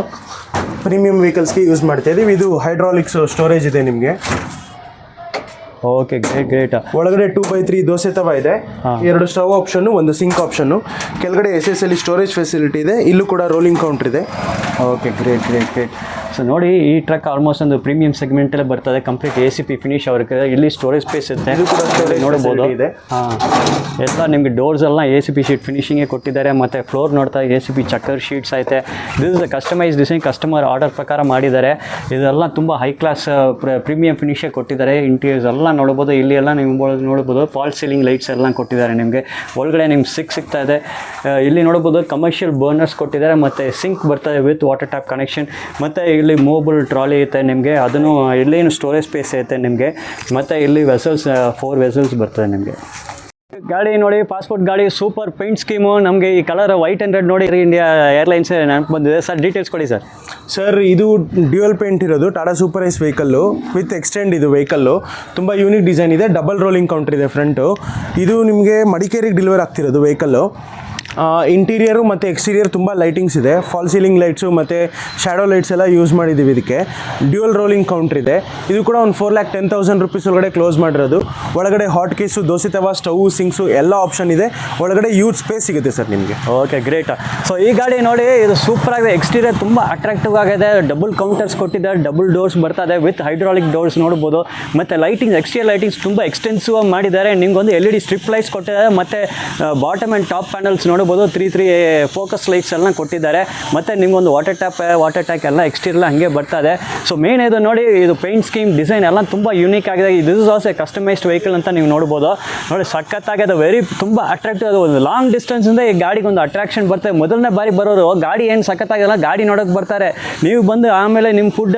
ಪ್ರೀಮಿಯಂ ವೆಹಿಕಲ್ಸ್ಗೆ ಯೂಸ್ ಮಾಡ್ತಾ ಇದ್ದೀವಿ. ಇದು ಹೈಡ್ರಾಲಿಕ್ಸ್ ಸ್ಟೋರೇಜ್ ಇದೆ ನಿಮಗೆ. Okay, great. ಒಳಗಡೆ 2x3 ದೋಸೆ ತವ ಇದೆ. 2 ಸ್ಟವ್ ಆಪ್ಷನ್ನು, ಒಂದು ಸಿಂಕ್ ಆಪ್ಷನ್ನು. ಕೆಳಗಡೆ SSL ಸ್ಟೋರೇಜ್ ಫೆಸಿಲಿಟಿ ಇದೆ. ಇಲ್ಲೂ ಕೂಡ ರೋಲಿಂಗ್ ಕೌಂಟರ್ ಇದೆ. Okay, great. ಸೊ ನೋಡಿ, ಈ ಟ್ರಕ್ ಆಲ್ಮೋಸ್ಟ್ ಒಂದು ಪ್ರೀಮಿಯಂ ಸೆಗ್ಮೆಂಟಲ್ಲೇ ಬರ್ತದೆ. ಕಂಪ್ಲೀಟ್ ACP ಫಿನಿಶ್ ಅವ್ರಿಗೆ. ಇಲ್ಲಿ ಸ್ಟೋರೇಜ್ ಸ್ಪೇಸ್ ಇರುತ್ತೆ, ಇದು ಕೂಡ ಸ್ಟೋರೇಜ್ ನೋಡ್ಬೋದು. ಇದೆ. ಎಲ್ಲ ನಿಮಗೆ ಡೋರ್ಸ್ ಎಲ್ಲ ACP ಶೀಟ್ ಫಿನಿಶಿಂಗೇ ಕೊಟ್ಟಿದ್ದಾರೆ. ಮತ್ತು ಫ್ಲೋರ್ ನೋಡ್ತಾ ACP ಚಕ್ಕರ್ ಶೀಟ್ಸ್ ಐತೆ. This is customise design, customer order ಪ್ರಕಾರ ಮಾಡಿದ್ದಾರೆ. ಇದೆಲ್ಲ ತುಂಬ ಹೈ ಕ್ಲಾಸ್ ಪ್ರೀಮಿಯಂ ಫಿನಿಶೇ ಕೊಟ್ಟಿದ್ದಾರೆ. ಇಂಟೀರಿಯರ್ಸ್ ಎಲ್ಲ ನೋಡ್ಬೋದು. ಇಲ್ಲಿ ಎಲ್ಲ ನೀವು ನೋಡ್ಬೋದು ಫಾಲ್ಸ್ ಸೀಲಿಂಗ್ ಲೈಟ್ಸ್ ಎಲ್ಲ ಕೊಟ್ಟಿದ್ದಾರೆ ನಿಮಗೆ. ಒಳಗಡೆ ನಿಮ್ಗೆ ಸಿಗ್ತಾ ಇದೆ. ಇಲ್ಲಿ ನೋಡ್ಬೋದು ಕಮರ್ಷಿಯಲ್ ಬರ್ನರ್ಸ್ ಕೊಟ್ಟಿದ್ದಾರೆ. ಮತ್ತು ಸಿಂಕ್ ಬರ್ತದೆ ವಿತ್ ವಾಟರ್ ಟ್ಯಾಪ್ ಕನೆಕ್ಷನ್. ಮತ್ತು ಇಲ್ಲಿ ಮೂವಬಲ್ ಟ್ರಾಲಿ ಐತೆ ನಿಮಗೆ. ಅದನ್ನು ಇಲ್ಲೇನು ಸ್ಟೋರೇಜ್ ಸ್ಪೇಸ್ ಐತೆ ನಿಮಗೆ. ಮತ್ತು ಇಲ್ಲಿ ವೆಸಲ್ಸ್ 4 ವೆಸಲ್ಸ್ ಬರ್ತದೆ ನಿಮಗೆ. ಗಾಡಿ ನೋಡಿ, ಪಾಸ್ಪೋರ್ಟ್ ಗಾಡಿ, ಸೂಪರ್ ಪೇಂಟ್ ಸ್ಕೀಮು. ನಮಗೆ ಈ ಕಲರ್ ವೈಟ್ ಆ್ಯಂಡ್ ರೆಡ್ ನೋಡಿ ಇಂಡಿಯಾ ಏರ್ಲೈನ್ಸ್ ನೆನಪು ಬಂದಿದೆ ಸರ್. ಡೀಟೇಲ್ಸ್ ಕೊಡಿ ಸರ್. ಸರ್, ಇದು ಡ್ಯುಯಲ್ ಪೇಂಟ್ ಇರೋದು Tata super ice vehicle with extend. ಇದು ವೆಹಿಕಲ್ಲು ತುಂಬ ಯೂನಿಕ್ ಡಿಸೈನ್ ಇದೆ. ಡಬಲ್ ರೋಲಿಂಗ್ ಕೌಂಟರ್ ಇದೆ ಫ್ರಂಟು. ಇದು ನಿಮಗೆ ಮಡಿಕೇರಿಗೆ ಡೆಲಿವರ್ ಆಗ್ತಿರೋದು ವೆಹಿಕಲ್ಲು. ಇಂಟೀರಿಯರು ಮತ್ತು ಎಕ್ಸ್ಟೀರಿಯರ್ ತುಂಬ ಲೈಟಿಂಗ್ಸ್ ಇದೆ, ಫಾಲ್ ಸೀಲಿಂಗ್ ಲೈಟ್ಸು ಮತ್ತು ಶ್ಯಾಡೋ ಲೈಟ್ಸ್ ಎಲ್ಲ ಯೂಸ್ ಮಾಡಿದ್ದೀವಿ. ಇದಕ್ಕೆ ಡ್ಯೂಯಲ್ ರೋಲಿಂಗ್ ಕೌಂಟ್ರ್ ಇದೆ. ಇದು ಕೂಡ ಒಂದು 4,10,000 ರೂಪೀಸ್ ಒಳಗಡೆ ಕ್ಲೋಸ್ ಮಾಡಿರೋದು. ಒಳಗಡೆ ಹಾಟ್ ಕೇಸು, ದೋಸೆ ತವಾ, ಸ್ಟವ್, ಸಿಂಕ್ಸು ಎಲ್ಲ ಆಪ್ಷನ್ ಇದೆ. ಒಳಗಡೆ ಯೂತ್ ಸ್ಪೇಸ್ ಸಿಗುತ್ತೆ ಸರ್ ನಿಮಗೆ. Okay, great. ಸೊ ಈ ಗಾಡಿ ನೋಡಿ, ಇದು ಸೂಪರ್ ಆಗಿದೆ. ಎಕ್ಸ್ಟೀರಿಯರ್ ತುಂಬ ಅಟ್ರಾಕ್ಟಿವ್ ಆಗಿದೆ. ಡಬಲ್ ಕೌಂಟರ್ಸ್ ಕೊಟ್ಟಿದ್ದಾರೆ, ಡಬಲ್ ಡೋರ್ಸ್ ಬರ್ತದೆ ವಿತ್ ಹೈಡ್ರಾಲಿಕ್ ಡೋರ್ಸ್ ನೋಡ್ಬೋದು. ಮತ್ತು ಲೈಟಿಂಗ್ಸ್, ಎಕ್ಸ್ಟೀರಿಯರ್ ಲೈಟಿಂಗ್ಸ್ ತುಂಬ ಎಕ್ಸ್ಟೆನ್ಸಿವ್ ಆಗಿ ಮಾಡಿದ್ದಾರೆ. ನಿಮ್ಗೊಂದು LED ಸ್ಟ್ರಿಪ್ ಲೈಟ್ಸ್ ಕೊಟ್ಟಿದ್ದಾರೆ. ಮತ್ತು ಬಾಟಮ್ ಆ್ಯಂಡ್ ಟಾಪ್ ಪ್ಯಾನಲ್ಸ್ ನೋಡ್ಬೋದು. 3 ಫೋಕಸ್ ಲೈಟ್ಸ್ ಎಲ್ಲ ಕೊಟ್ಟಿದ್ದಾರೆ. ಮತ್ತು ನಿಮ್ಗೊಂದು ವಾಟರ್ ಟ್ಯಾಂಕ್ ಎಲ್ಲ ಎಕ್ಸ್ಟೀರಿಯರ್ ಹಂಗೆ ಬರ್ತದೆ. ಸೊ ಮೇನ್ ಇದು ನೋಡಿ, ಇದು ಪೇಂಟ್ ಸ್ಕೀಮ್ ಡಿಸೈನ್ ಎಲ್ಲ ತುಂಬ ಯೂನಿಕ್ ಆಗಿದೆ. This is also customised vehicle ಅಂತ ನೀವು ನೋಡ್ಬೋದು. ನೋಡಿ ಸಖತ್ತಾಗಿದೆ, ತುಂಬ ಅಟ್ರಾಕ್ಟಿವ್. ಅದು ಒಂದು ಲಾಂಗ್ ಡಿಸ್ಟೆನ್ಸಿಂದ ಈ ಗಾಡಿಗೆ ಒಂದು ಅಟ್ರಾಕ್ಷನ್ ಬರ್ತದೆ. ಮೊದಲನೇ ಬಾರಿ ಬರೋರು ಗಾಡಿ ಏನು ಸಖತ್ತಾಗಿಲ್ಲ, ಗಾಡಿ ನೋಡೋಕೆ ಬರ್ತಾರೆ. ನೀವು ಬಂದು ಆಮೇಲೆ ನಿಮ್ಮ ಫುಡ್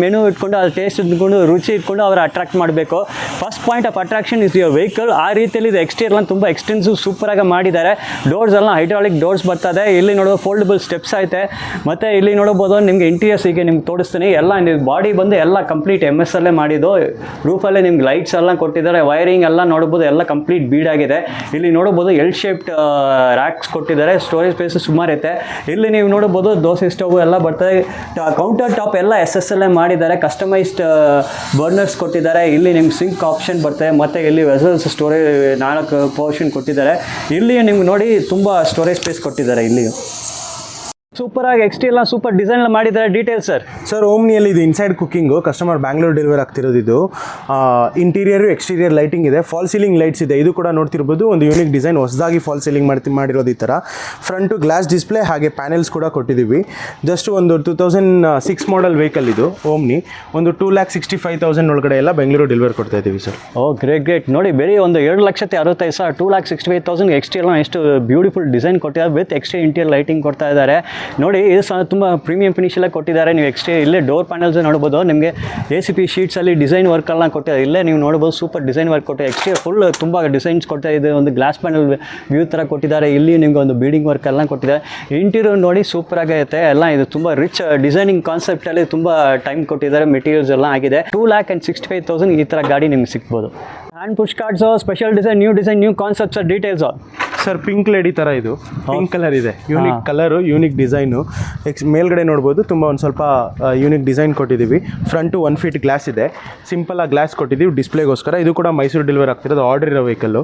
ಮೆನು ಇಟ್ಕೊಂಡು, ಅದು ಟೇಸ್ಟ್ ಇಟ್ಕೊಂಡು, ರುಚಿ ಇಟ್ಕೊಂಡು ಅವ್ರು ಅಟ್ರಾಕ್ಟ್ ಮಾಡಬೇಕು. First point of attraction is your vehicle. ಆ ರೀತಿಯಲ್ಲಿ ಇದು ಎಕ್ಸ್ಟೀರಿಯರ್ ತುಂಬ ಎಕ್ಸ್ಟೆನ್ಸಿವ್ ಸೂಪರಾಗಿ ಮಾಡಿದ್ದಾರೆ. ಡೋರ್ಸ್ ಎಲ್ಲ ಹೈಡ್ರಾಲಿಕ್ ಡೋರ್ಸ್ ಬರ್ತದೆ. ಇಲ್ಲಿ ನೋಡೋದು ಫೋಲ್ಡಬಲ್ ಸ್ಟೆಪ್ಸ್ ಐತೆ. ಮತ್ತು ಇಲ್ಲಿ ನೋಡ್ಬೋದು ನಿಮಗೆ ಇಂಟೀರಿಯರ್ಸ್ ಈಗ ನಿಮ್ಗೆ ತೋರಿಸ್ತೀನಿ. ಎಲ್ಲ ಬಾಡಿ ಬಂದು ಎಲ್ಲ ಕಂಪ್ಲೀಟ್ MS ಅಲ್ಲೇ ಮಾಡಿದ್ದು. ರೂಫಲ್ಲೇ ನಿಮ್ಗೆ ಲೈಟ್ಸ್ ಎಲ್ಲ ಕೊಟ್ಟಿದ್ದಾರೆ. ವೈರಿಂಗ್ ಎಲ್ಲ ನೋಡ್ಬೋದು, ಎಲ್ಲ ಕಂಪ್ಲೀಟ್ ಬೀಡಾಗಿದೆ. ಇಲ್ಲಿ ನೋಡ್ಬೋದು ಎಲ್ ಶೇಪ್ಡ್ ರ್ಯಾಕ್ಸ್ ಕೊಟ್ಟಿದ್ದಾರೆ. ಸ್ಟೋರೇಜ್ ಸ್ಪೇಸ್ ಸುಮಾರು ಐತೆ. ಇಲ್ಲಿ ನೀವು ನೋಡ್ಬೋದು ದೋಸೆ ಸ್ಟವ್ ಎಲ್ಲ ಬರ್ತದೆ. ಕೌಂಟರ್ ಟಾಪ್ ಎಲ್ಲ SS ಅಲ್ಲೇ ಮಾಡಿದ್ದಾರೆ. ಕಸ್ಟಮೈಸ್ಡ್ ಬರ್ನರ್ಸ್ ಕೊಟ್ಟಿದ್ದಾರೆ. ಇಲ್ಲಿ ನಿಮ್ಗೆ ಸಿಂಕ್ ಆಪ್ಷನ್ ಬರ್ತದೆ. ಮತ್ತು ಇಲ್ಲಿ ವೆಸಲ್ಸ್ ಸ್ಟೋರೇಜ್ 4 ಪೋರ್ಷನ್ ಕೊಟ್ಟಿದ್ದಾರೆ. ಇಲ್ಲಿ ನಿಮ್ಗೆ ನೋಡಿ ತುಂಬ ಸ್ಟೋರೇಜ್ ಸ್ಪೇಸ್ ಕೊಟ್ಟಿದ್ದಾರೆ. ಇಲ್ಲಿ ಸೂಪರಾಗಿ ಎಕ್ಸ್ಟೀರಿಯರ್ ಸೂಪರ್ ಡಿಸೈನ್ ಮಾಡಿದ್ದಾರೆ. ಡೀಟೇಲ್ಸ್ ಸರ್ ಓಮ್ನಿಯಲ್ಲಿ ಇದು inside cooking, customer Bangalore deliver ಆಗ್ತಿರೋದು. ಇದು ಇಂಟೀರಿಯರು ಎಕ್ಸ್ಟೀರಿಯರ್ ಲೈಟಿಂಗ್ ಇದೆ, ಫಾಲ್ ಸೀಲಿಂಗ್ ಲೈಟ್ಸ್ ಇದೆ. ಇದು ಕೂಡ ನೋಡ್ತಿರ್ಬೋದು, ಒಂದು ಯೂನಿಕ್ ಡಿಸೈನ್, ಹೊಸದಾಗಿ ಫಾಲ್ ಸೀಲಿಂಗ್ ಮಾಡಿರೋದು ಈ ಥರ. ಫ್ರಂಟು ಗ್ಲಾಸ್ ಡಿಸ್ಪ್ಲೇ, ಹಾಗೆ ಪ್ಯಾನೆಲ್ಸ್ ಕೂಡ ಕೊಟ್ಟಿದ್ದೀವಿ. ಜಸ್ಟ್ ಒಂದು 2006 ಮಾಡಲ್ ವೆಹಿಕಲ್ ಇದು ಓಮ್ನಿ. ಒಂದು 2,65,000 ಒಳಗಡೆ ಎಲ್ಲ ಬೆಂಗಳೂರು ಡೆಲಿವರ್ ಕೊಡ್ತಾ ಇದ್ದೀವಿ ಸರ್. ಓ ಗ್ರೇಟ್. ನೋಡಿ ಬೇರೆ ಒಂದು 7,65,000 2,65,000 ಎಕ್ಸ್ಟೀರಿಯರ್ ಎಷ್ಟು ಬ್ಯೂಟಿಫುಲ್ ಡಿಸೈನ್ ಕೊಟ್ಟಿದ್ದಾರೆ. ವಿತ್ ಎಕ್ಸ್ಟ್ರಾ ಇಂಟೀರಿಯರ್ ಲೈಟಿಂಗ್ ಕೊಡ್ತಾ ಇದ್ದಾರೆ. ನೋಡಿ ಇದು ಸಹ ತುಂಬ ಪ್ರೀಮಿಯಂ ಫಿನಿಶಲ್ಲೇ ಕೊಟ್ಟಿದ್ದಾರೆ. ನೀವು ಇಲ್ಲೇ ಡೋರ್ ಪ್ಯಾನಲ್ಸ್ ನೋಡ್ಬೋದು. ನಿಮಗೆ ACP ಶೀಟ್ಸಲ್ಲಿ ಡಿಸೈನ್ ವರ್ಕೆಲ್ಲ ಕೊಟ್ಟಿದ್ದಾರೆ. ಇಲ್ಲೇ ನೀವು ನೋಡ್ಬೋದು, ಸೂಪರ್ ಡಿಸೈನ್ ವರ್ಕ್ ಕೊಟ್ಟಿದ್ದಾರೆ. ಎಕ್ಸ್ಟೀರಿಯರ್ ಫುಲ್ ತುಂಬ ಡಿಸೈನ್ಸ್ ಕೊಡ್ತಾ ಇದೆ. ಒಂದು ಗ್ಲಾಸ್ ಪ್ಯಾನಲ್ ವ್ಯೂ ಥರ ಕೊಟ್ಟಿದ್ದಾರೆ. ಇಲ್ಲಿ ನಿಮಗೆ ಒಂದು ಬೀಡಿಂಗ್ ವರ್ಕ್ ಎಲ್ಲ ಕೊಟ್ಟಿದ್ದಾರೆ. ಇಂಟೀರಿಯರ್ ನೋಡಿ ಸೂಪರ್ ಆಗೈತೆ. ಎಲ್ಲ ಇದು ತುಂಬ ರಿಚ್ ಡಿಸೈನಿಂಗ್ ಕಾನ್ಸೆಪ್ಟಲ್ಲಿ ತುಂಬ ಟೈಮ್ ಕೊಟ್ಟಿದ್ದಾರೆ. ಮೆಟೀರಿಯಲ್ಸ್ ಎಲ್ಲ ಆಗಿದೆ. 2,65,000 ಈ ಥರ ಗಾಡಿ ನಿಮ್ಗೆ ಸಿಗ್ಬೋದು. Hand push cards, special design, new concepts, details sir. Pink lady ಥರ ಇದು ಪಿಂಕ್ ಕಲರ್ ಇದೆ. Unique colour, unique design. ಮೇಲ್ಗಡೆ ನೋಡ್ಬೋದು, ತುಂಬ ಒಂದು ಸ್ವಲ್ಪ ಯೂನಿಕ್ ಡಿಸೈನ್ ಕೊಟ್ಟಿದ್ದೀವಿ. ಫ್ರಂಟು 1 ಫೀಟ್ ಗ್ಲಾಸ್ ಇದೆ. ಸಿಂಪಲ್ ಆಗಿ ಗ್ಲಾಸ್ ಕೊಟ್ಟಿದ್ದೀವಿ ಡಿಸ್ಪ್ಲೇಗೋಸ್ಕರ. ಇದು ಕೂಡ ಮೈಸೂರು ಡೆಲಿವರ್ ಆಗ್ತಿರೋದು, ಆರ್ಡರ್ ಇರೋ ವೆಹಿಕಲ್ಲು.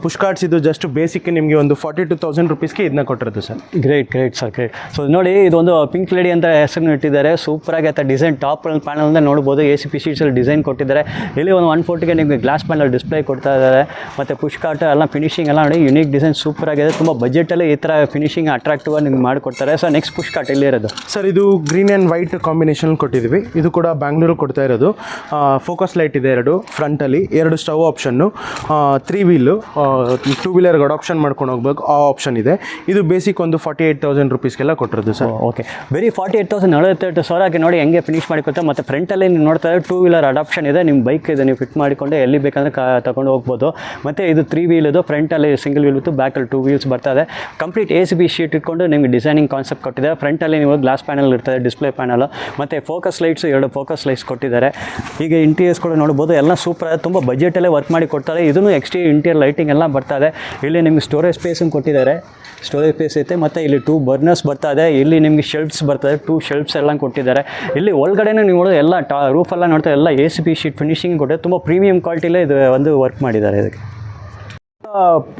ಪುಷ್ ಕಾರ್ಡ್ಸ್ ಇದು ಜಸ್ಟ್ ಬೇಸಿಕ್ ನಿಮಗೆ ಒಂದು 42,000 ರೂಪೀಸ್ಗೆ ಇದನ್ನ ಕೊಟ್ಟಿರೋದು ಸರ್. Great sir. ಸೊ ನೋಡಿ, ಇದೊಂದು ಪಿಂಕ್ ಲೇಡಿ ಅಂತ ಹೆಸರು ಇಟ್ಟಿದ್ದಾರೆ. ಸೂಪರ್ ಆಗೈತೆ ಡಿಸೈನ್. ಟಾಪ್ ಪ್ಯಾನಲ್ನ ನೋಡ್ಬೋದು. ACP ಶೀಟ್ಸಲ್ಲಿ ಡಿಸೈನ್ ಕೊಟ್ಟಿದ್ದಾರೆ. ಇಲ್ಲಿ ಒಂದು 140ಗೆ ನಿಮಗೆ ಗ್ಲಾಸ್ ಪ್ಯಾನಲ್ ಡಿಸ್ಪ್ಲೇ ಕೊಡ್ತಾ ಇದ್ದಾರೆ. ಮತ್ತು ಪುಷ್ ಕಾರ್ಟ್ ಎಲ್ಲ ಫಿನಿಶಿಂಗ್ ಎಲ್ಲ ನೋಡಿ ಯುನೀಕ್ ಡಿಸೈನ್ ಸೂಪರ್ ಆಗಿದೆ. ತುಂಬ ಬಜೆಟಲ್ಲಿ ಈ ಥರ ಫಿನಿಶಿಂಗ್ ಅಟ್ರಾಕ್ಟಿವ್ ಆಗಿ ನಿಮ್ಗೆ ಮಾಡಿಕೊಡ್ತಾರೆ. ಸರ್ ನೆಕ್ಸ್ಟ್ ಪುಷ್ ಕಾರ್ಟ್ ಎಲ್ಲಿ ಇರೋದು ಸರ್? ಇದು ಗ್ರೀನ್ ಆ್ಯಂಡ್ ವೈಟ್ ಕಾಂಬಿನೇಷನ್ ಕೊಟ್ಟಿದ್ದೀವಿ. ಇದು ಕೂಡ ಬ್ಯಾಂಗ್ಳೂರು ಕೊಡ್ತಾ ಇರೋದು. ಫೋಕಸ್ ಲೈಟ್ ಇದೆ 2 ಫ್ರಂಟಲ್ಲಿ, 2 ಸ್ಟವ್ ಆಪ್ಷನ್ನು, 3 ವೀಲು, 2 ವೀಲರ್ಗೆ ಅಡಾಪ್ಷನ್ ಮಾಡ್ಕೊಂಡು ಹೋಗ್ಬೇಕು, ಆ ಆಪ್ಷನ್ ಇದೆ. ಇದು ಬೇಸಿಕ್ ಒಂದು 48,000 ರೂಪೀಸ್ಗೆಲ್ಲ ಕೊಟ್ಟಿರೋದು ಸರ್. ಓಕೆ, ಬರೀ 48,000 ನೋಡಿ ಹೆಂಗೆ ಫಿನಿಶ್ ಮಾಡಿಕೊಡ್ತಾರೆ. ಮತ್ತು ಫ್ರಂಟಲ್ಲಿ ನೀವು ನೋಡ್ತಾ ಇದ್ದಾರೆ 2 ವೀಲರ್ ಅಡಾಪ್ಷನ್ ಇದೆ. ನಿಮ್ಮ ಬೈಕ್ ಇದೆ, ನೀವು ಫಿಟ್ ಮಾಡಿಕೊಂಡು ಎಲ್ಲಿ ಬೇಕಂದ್ರೆ ತಗೊಂಡು ಹೋಗ್ಬೋದು. ಮತ್ತು ಇದು 3 ವೀಲ್ ಇದು. ಫ್ರಂಟಲ್ಲಿ ಸಿಂಗಲ್ ವೀಲ್ ಇತ್ತು, ಬ್ಯಾಕಲ್ಲಿ 2 ವೀಲ್ಸ್ ಬರ್ತದೆ. ಕಂಪ್ಲೀಟ್ ACP ಶೀಟ್ ಇಟ್ಕೊಂಡು ನಿಮಗೆ ಡಿಸೈನಿಂಗ್ ಕಾನ್ಸೆಪ್ಟ್ ಕೊಟ್ಟಿದ್ದಾರೆ. ಫ್ರಂಟಲ್ಲಿ ನೀವು ಗ್ಲಾಸ್ ಪ್ಯಾನಲ್ ಇರ್ತದೆ, ಡಿಸ್ಪ್ಲೇ ಪ್ಯಾನಲ್, ಮತ್ತು ಫೋಕಸ್ ಲೈಟ್ಸ್ 2 ಫೋಕಸ್ ಲೈಟ್ಸ್ ಕೊಟ್ಟಿದ್ದಾರೆ. ಈಗ ಇಂಟೀರಿಯರ್ಸ್ ಕೂಡ ನೋಡ್ಬೋದು, ಎಲ್ಲ ಸೂಪರ್ ಆಗಿದೆ. ತುಂಬ ಬಜೆಟಲ್ಲೇ ವರ್ಕ್ ಮಾಡಿ ಕೊಡ್ತಾರೆ. ಇದನ್ನು ಇಂಟೀರಿಯರ್ ಲೈಟಿಂಗ್ ಎಲ್ಲ ಬರ್ತದೆ. ಇಲ್ಲಿ ನಿಮಗೆ ಸ್ಟೋರೇಜ್ ಸ್ಪೇಸನ್ನು ಕೊಟ್ಟಿದ್ದಾರೆ. ಸ್ಟೋರೇಜ್ ಸ್ಪೇಸ್ ಐತೆ. ಮತ್ತು ಇಲ್ಲಿ 2 ಬರ್ನರ್ಸ್ ಬರ್ತದೆ. ಇಲ್ಲಿ ನಿಮಗೆ ಶೆಲ್ಫ್ಸ್ ಬರ್ತದೆ, 2 ಶೆಲ್ಫ್ಸ್ ಎಲ್ಲ ಕೊಟ್ಟಿದ್ದಾರೆ. ಇಲ್ಲಿ ಒಳಗಡೆನೇ ನೀವು ನೋಡೋದು ಎಲ್ಲ ರೂಫೆಲ್ಲ ನೋಡ್ತಾ ಎಲ್ಲ ACP ಶೀಟ್ ಫಿನಿಶಿಂಗ್ ಕೊಟ್ಟಿದೆ. ತುಂಬ ಪ್ರೀಮಿಯಂ ಕ್ವಾಲಿಟಿಲೇ ಇದು ಒಂದು ವರ್ಕ್ ಮಾಡಿದ್ದಾರೆ. ಇದಕ್ಕೆ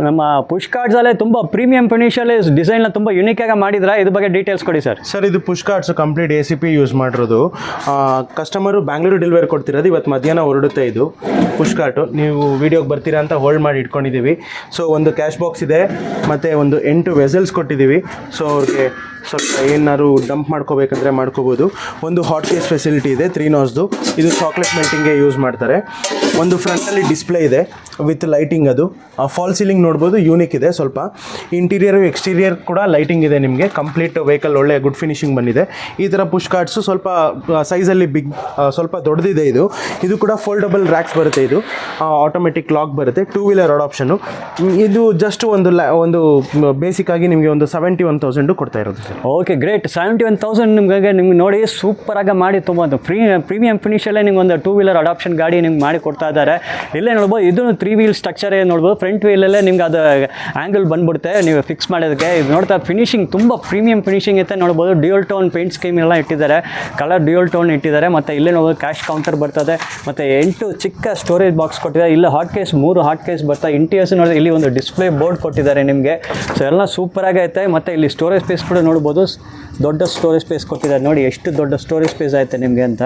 ನಮ್ಮ ಪುಷ್ ಕಾರ್ಡ್ಸಲ್ಲೇ ತುಂಬ ಪ್ರೀಮಿಯಂ ಫಿನಿಷಲ್ಲಿ ಡಿಸೈನ್ನ ತುಂಬ ಯುನೀಕಾಗಿ ಮಾಡಿದ್ರೆ. ಇದ್ರ ಬಗ್ಗೆ ಡೀಟೇಲ್ಸ್ ಕೊಡಿ ಸರ್. ಸರ್ ಇದು push carts complete ACP use ಮಾಡಿರೋದು. ಕಸ್ಟಮರು ಬ್ಯಾಂಗ್ಳೂರು ಡೆಲಿವರಿ ಕೊಡ್ತಿರೋದು. ಇವತ್ತು ಮಧ್ಯಾಹ್ನ ಹೊರಡುತ್ತೆ ಇದು ಪುಷ್ ಕಾರ್ಟು. ನೀವು ವೀಡಿಯೋಗೆ ಬರ್ತೀರಾ ಅಂತ ಹೋಲ್ಡ್ ಮಾಡಿ ಇಟ್ಕೊಂಡಿದ್ದೀವಿ. ಸೊ ಒಂದು ಕ್ಯಾಶ್ ಬಾಕ್ಸ್ ಇದೆ, ಮತ್ತು ಒಂದು 8 ವೆಸಲ್ಸ್ ಕೊಟ್ಟಿದ್ದೀವಿ. ಸೊ ಅವ್ರಿಗೆ ಸ್ವಲ್ಪ ಏನಾದ್ರು ಡಂಪ್ ಮಾಡ್ಕೋಬೇಕಂದ್ರೆ ಮಾಡ್ಕೋಬೋದು. ಒಂದು ಹಾಟ್ ಕೇಸ್ ಫೆಸಿಲಿಟಿ ಇದೆ 3 ನಾಸ್ದು. ಇದು ಚಾಕ್ಲೇಟ್ ಮೆಲ್ಟಿಂಗ್ಗೆ ಯೂಸ್ ಮಾಡ್ತಾರೆ. ಒಂದು ಫ್ರಂಟಲ್ಲಿ ಡಿಸ್ಪ್ಲೇ ಇದೆ ವಿತ್ ಲೈಟಿಂಗ್. ಅದು ಫಾಲ್ ಸೀಲಿಂಗ್ ನೋಡ್ಬೋದು, ಯೂನಿಕ್ ಇದೆ ಸ್ವಲ್ಪ. ಇಂಟೀರಿಯರು ಎಕ್ಸ್ಟೀರಿಯರ್ ಕೂಡ ಲೈಟಿಂಗ್ ಇದೆ ನಿಮಗೆ. ಕಂಪ್ಲೀಟ್ ವೆಹಿಕಲ್ ಒಳ್ಳೆ ಗುಡ್ ಫಿನಿಶಿಂಗ್ ಬಂದಿದೆ. ಈ ಥರ ಪುಷ್ ಕಾರ್ಡ್ಸು ಸ್ವಲ್ಪ ಸೈಜಲ್ಲಿ ಸ್ವಲ್ಪ ದೊಡ್ಡದಿದೆ. ಇದು ಕೂಡ ಫೋಲ್ಡಬಲ್ ರ್ಯಾಕ್ಸ್ ಬರುತ್ತೆ. ಇದು ಆಟೋಮೆಟಿಕ್ ಲಾಕ್ ಬರುತ್ತೆ. 2 ವೀಲರ್ ಅಡಾಪ್ಷನು. ಇದು ಜಸ್ಟ್ ಒಂದು ಬೇಸಿಕ್ ಆಗಿ ನಿಮಗೆ ಒಂದು 71,000 ಕೊಡ್ತಾ ಇರೋದು. ಸರ್. Okay great. 71,000 ನಿಮ್ಗೆ ನೋಡಿ ಸೂಪರಾಗಿ ಮಾಡಿ ತುಂಬ ಪ್ರೀಮಿಯಂ ಫಿನಿಷಲ್ಲೇ ನಿಮ್ಗೆ ಒಂದು 2 ವೀಲರ್ ಅಡಾಪ್ಷನ್ ಗಾಡಿ ನಿಮ್ಗೆ ಮಾಡಿ ಕೊಡ್ತಾ ಇದ್ದಾರೆ. ಇಲ್ಲೇ ನೋಡ್ಬೋದು ಇದು 3 ವೀಲ್ ಸ್ಟ್ರಕ್ಚರೇ ನೋಡ್ಬೋದು. ಫ್ರಂಟ್ ವೀಲಲ್ಲೇ ನಿಮ್ಗೆ ಅದು ಆ್ಯಂಗಲ್ ಬಂದ್ಬಿಡುತ್ತೆ ನೀವು ಫಿಕ್ಸ್ ಮಾಡೋದಕ್ಕೆ. ಇದು ನೋಡ್ತಾ ಫಿನಿಶಿಂಗ್ ತುಂಬ ಪ್ರೀಮಿಯಂ ಫಿನಿಶಿಂಗ್ ಐತೆ ನೋಡ್ಬೋದು. ಡ್ಯೂಯಲ್ ಟೋನ್ ಪೇಂಟ್ ಸ್ಕೀಮ್ ಎಲ್ಲ ಇಟ್ಟಿದ್ದಾರೆ, ಕಲರ್ ಡ್ಯೂಯಲ್ ಟೋನ್ ಇಟ್ಟಿದ್ದಾರೆ. ಮತ್ತು ಇಲ್ಲೇ ನೋಡ್ಬೋದು ಕ್ಯಾಶ್ ಕೌಂಟರ್ ಬರ್ತದೆ, ಮತ್ತು 8 ಚಿಕ್ಕ ಸ್ಟೋರೇಜ್ ಬಾಕ್ಸ್ ಕೊಟ್ಟಿದ್ದಾರೆ. ಇಲ್ಲ ಹಾಟ್ ಕೇಸ್ 3 ಹಾಟ್ ಕೇಸ್ ಬರ್ತಾ. ಇಂಟೀರಿಯರ್ಸ್ ನೋಡಿದ್ರೆ ಇಲ್ಲಿ ಒಂದು ಡಿಸ್ಪ್ಲೇ ಬೋರ್ಡ್ ಕೊಟ್ಟಿದ್ದಾರೆ ನಿಮಗೆ. ಸೊ ಎಲ್ಲ ಸೂಪರಾಗಿ ಐತೆ. ಮತ್ತು ಇಲ್ಲಿ ಸ್ಟೋರೇಜ್ ಸ್ಪೇಸ್ ಕೂಡ ನೋಡ್ಬೋದು, ದೊಡ್ಡ ಸ್ಟೋರೇಜ್ ಸ್ಪೇಸ್ ಕೊಟ್ಟಿದ್ದಾರೆ. ನೋಡಿ ಎಷ್ಟು ದೊಡ್ಡ ಸ್ಟೋರೇಜ್ ಸ್ಪೇಸ್ ಐತೆ ನಿಮಗೆ ಅಂತ.